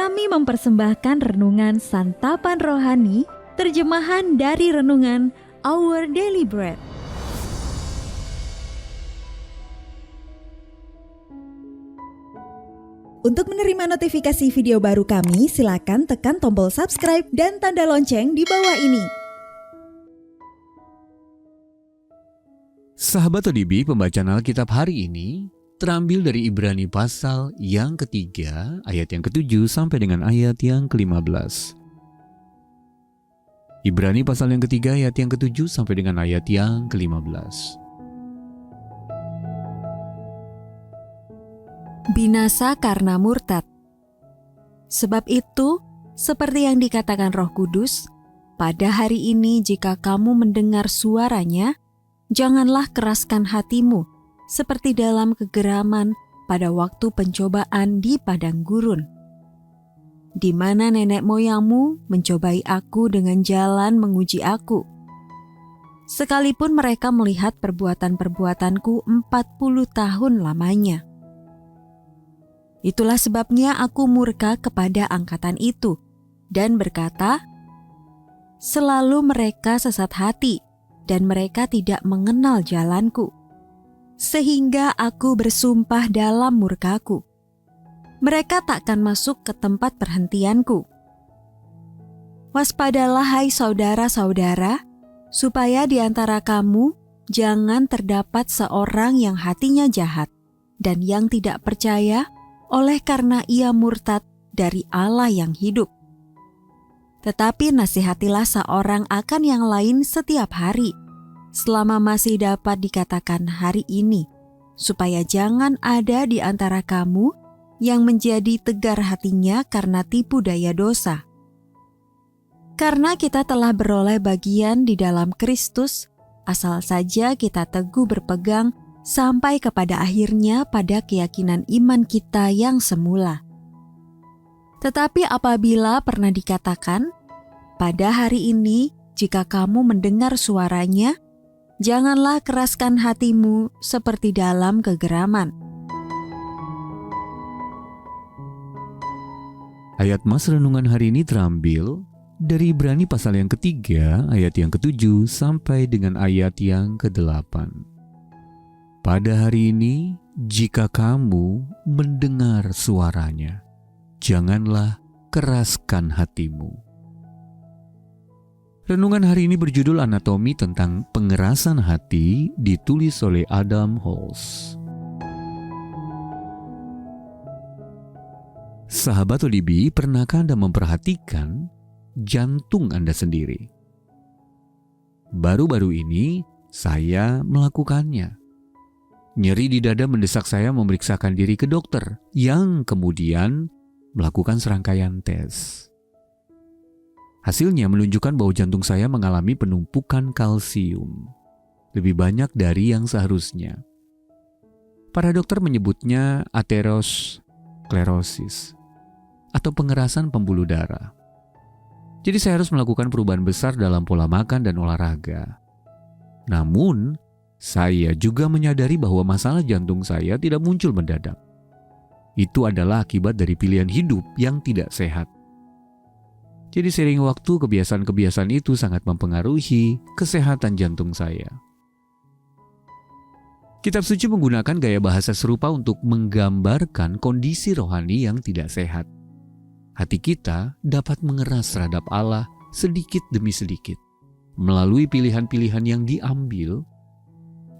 kami mempersembahkan renungan Santapan Rohani, terjemahan dari renungan Our Daily Bread. Untuk menerima notifikasi video baru kami, silakan tekan tombol subscribe dan tanda lonceng di bawah ini. Sahabat ODB, pembacaan Alkitab hari ini terambil dari Ibrani pasal yang ketiga, ayat yang ke-7 sampai dengan ayat yang ke-15. Ibrani pasal yang ketiga, ayat yang ke-7 sampai dengan ayat yang ke-15. Binasa karena murtad. Sebab itu, seperti yang dikatakan Roh Kudus, pada hari ini jika kamu mendengar suaranya, janganlah keraskan hatimu seperti dalam kegeraman pada waktu pencobaan di padang gurun, di mana nenek moyangmu mencobai aku dengan jalan menguji aku. Sekalipun mereka melihat perbuatan-perbuatanku 40 tahun lamanya. Itulah sebabnya aku murka kepada angkatan itu dan berkata, selalu mereka sesat hati dan mereka tidak mengenal jalanku. Sehingga aku bersumpah dalam murkaku, mereka takkan masuk ke tempat perhentianku. Waspadalah hai saudara-saudara, supaya di antara kamu jangan terdapat seorang yang hatinya jahat dan yang tidak percaya oleh karena ia murtad dari Allah yang hidup. Tetapi nasihatilah seorang akan yang lain setiap hari, selama masih dapat dikatakan hari ini, supaya jangan ada di antara kamu yang menjadi tegar hatinya karena tipu daya dosa. Karena kita telah beroleh bagian di dalam Kristus, asal saja kita teguh berpegang sampai kepada akhirnya pada keyakinan iman kita yang semula. Tetapi apabila pernah dikatakan, pada hari ini jika kamu mendengar suaranya, janganlah keraskan hatimu seperti dalam kegeraman. Ayat Mas renungan hari ini terambil dari Ibrani pasal yang ketiga, ayat yang ke-7 sampai dengan ayat yang ke-8. Pada hari ini, jika kamu mendengar suaranya, janganlah keraskan hatimu. Renungan hari ini berjudul Anatomi tentang Pengerasan Hati, ditulis oleh Adam Holz. Sahabat ODB, pernahkah Anda memperhatikan jantung Anda sendiri? Baru-baru ini saya melakukannya. Nyeri di dada mendesak saya memeriksakan diri ke dokter, yang kemudian melakukan serangkaian tes. Hasilnya menunjukkan bahwa jantung saya mengalami penumpukan kalsium, lebih banyak dari yang seharusnya. Para dokter menyebutnya aterosklerosis atau pengerasan pembuluh darah. Jadi saya harus melakukan perubahan besar dalam pola makan dan olahraga. Namun, saya juga menyadari bahwa masalah jantung saya tidak muncul mendadak. Itu adalah akibat dari pilihan hidup yang tidak sehat. Jadi seiring waktu, kebiasaan-kebiasaan itu sangat mempengaruhi kesehatan jantung saya. Kitab suci menggunakan gaya bahasa serupa untuk menggambarkan kondisi rohani yang tidak sehat. Hati kita dapat mengeras terhadap Allah sedikit demi sedikit, melalui pilihan-pilihan yang diambil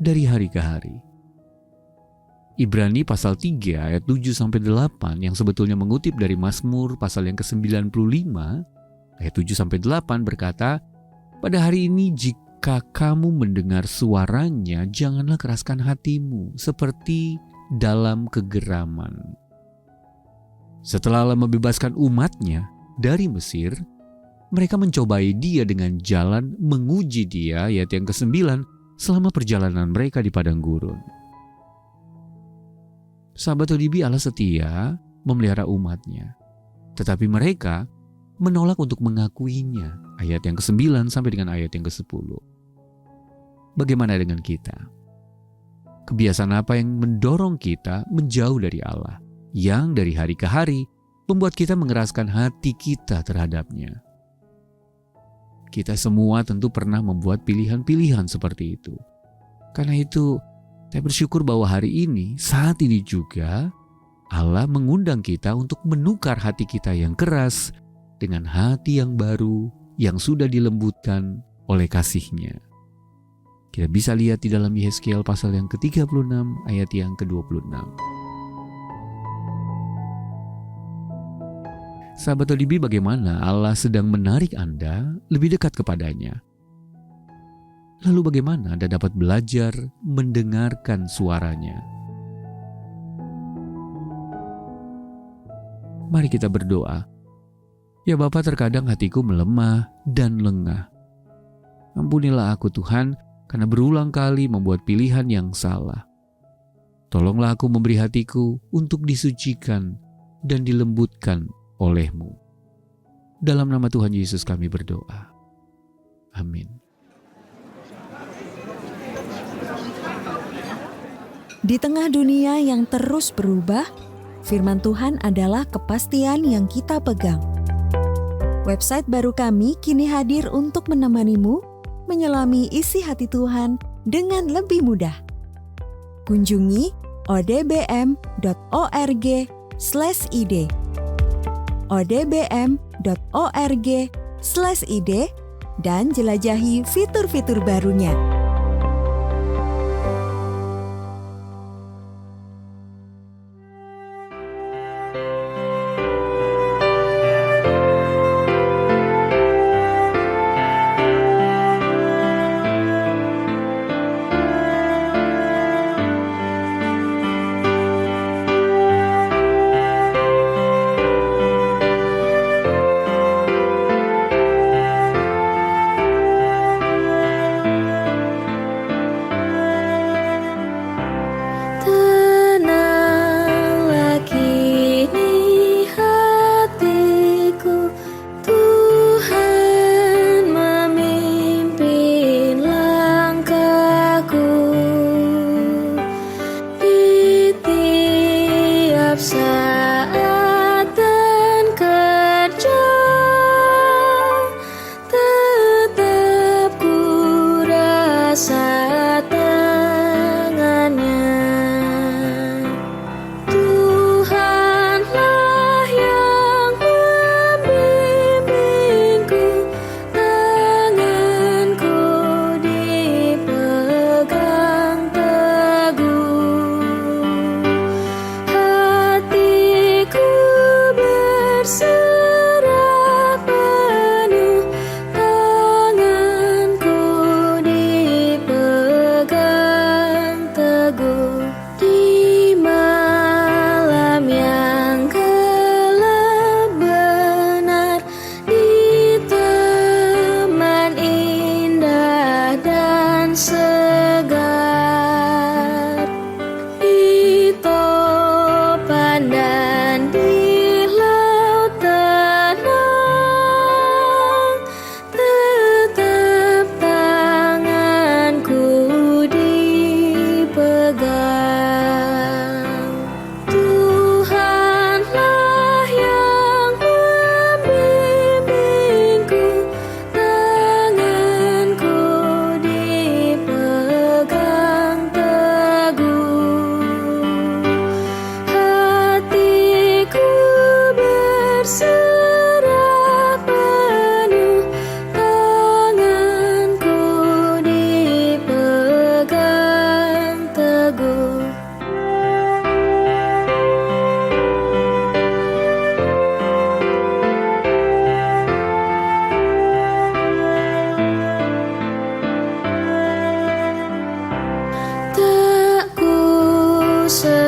dari hari ke hari. Ibrani pasal 3 ayat 7-8 yang sebetulnya mengutip dari Mazmur pasal yang ke-95, ayat 7-8 berkata, pada hari ini jika kamu mendengar suaranya, janganlah keraskan hatimu seperti dalam kegeraman. Setelah Allah membebaskan umatnya dari Mesir, mereka mencobai dia dengan jalan menguji dia, ayat yang ke-9, selama perjalanan mereka di padang gurun. Sahabat ODB, Allah setia memelihara umatnya, tetapi mereka menolak untuk mengakuinya, ayat yang ke-9 sampai dengan ayat yang ke-10. Bagaimana dengan kita? Kebiasaan apa yang mendorong kita menjauh dari Allah, yang dari hari ke hari membuat kita mengeraskan hati kita terhadapnya. Kita semua tentu pernah membuat pilihan-pilihan seperti itu. Karena itu, saya bersyukur bahwa hari ini, saat ini juga, Allah mengundang kita untuk menukar hati kita yang keras dengan hati yang baru yang sudah dilembutkan oleh kasih-Nya. Kita bisa lihat di dalam Yehezkiel pasal yang ke-36 ayat yang ke-26. Sahabat ODB, bagaimana Allah sedang menarik Anda lebih dekat kepadanya? Lalu bagaimana Anda dapat belajar mendengarkan suaranya? Mari kita berdoa. Ya Bapa, terkadang hatiku melemah dan lengah. Ampunilah aku Tuhan, karena berulang kali membuat pilihan yang salah. Tolonglah aku memberi hatiku untuk disucikan dan dilembutkan oleh-Mu. Dalam nama Tuhan Yesus kami berdoa. Amin. Di tengah dunia yang terus berubah, firman Tuhan adalah kepastian yang kita pegang. Website baru kami kini hadir untuk menemanimu menyelami isi hati Tuhan dengan lebih mudah. Kunjungi odbm.org/id odbm.org/id dan jelajahi fitur-fitur barunya.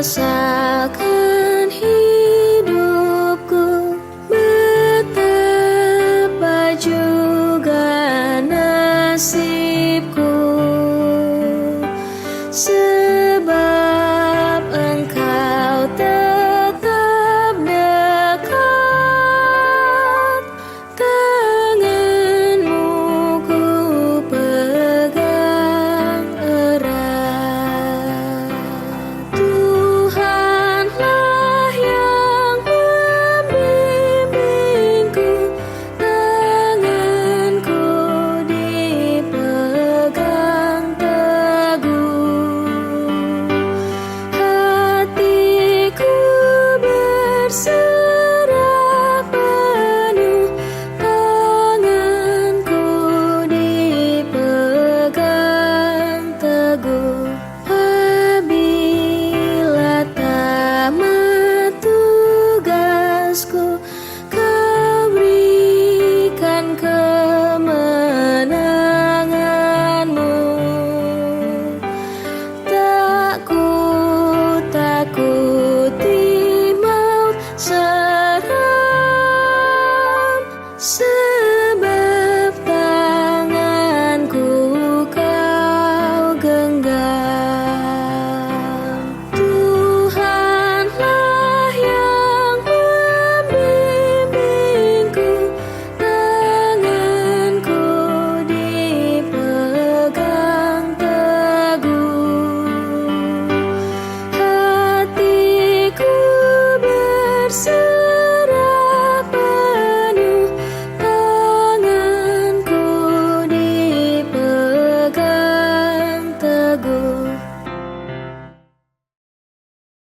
sesakan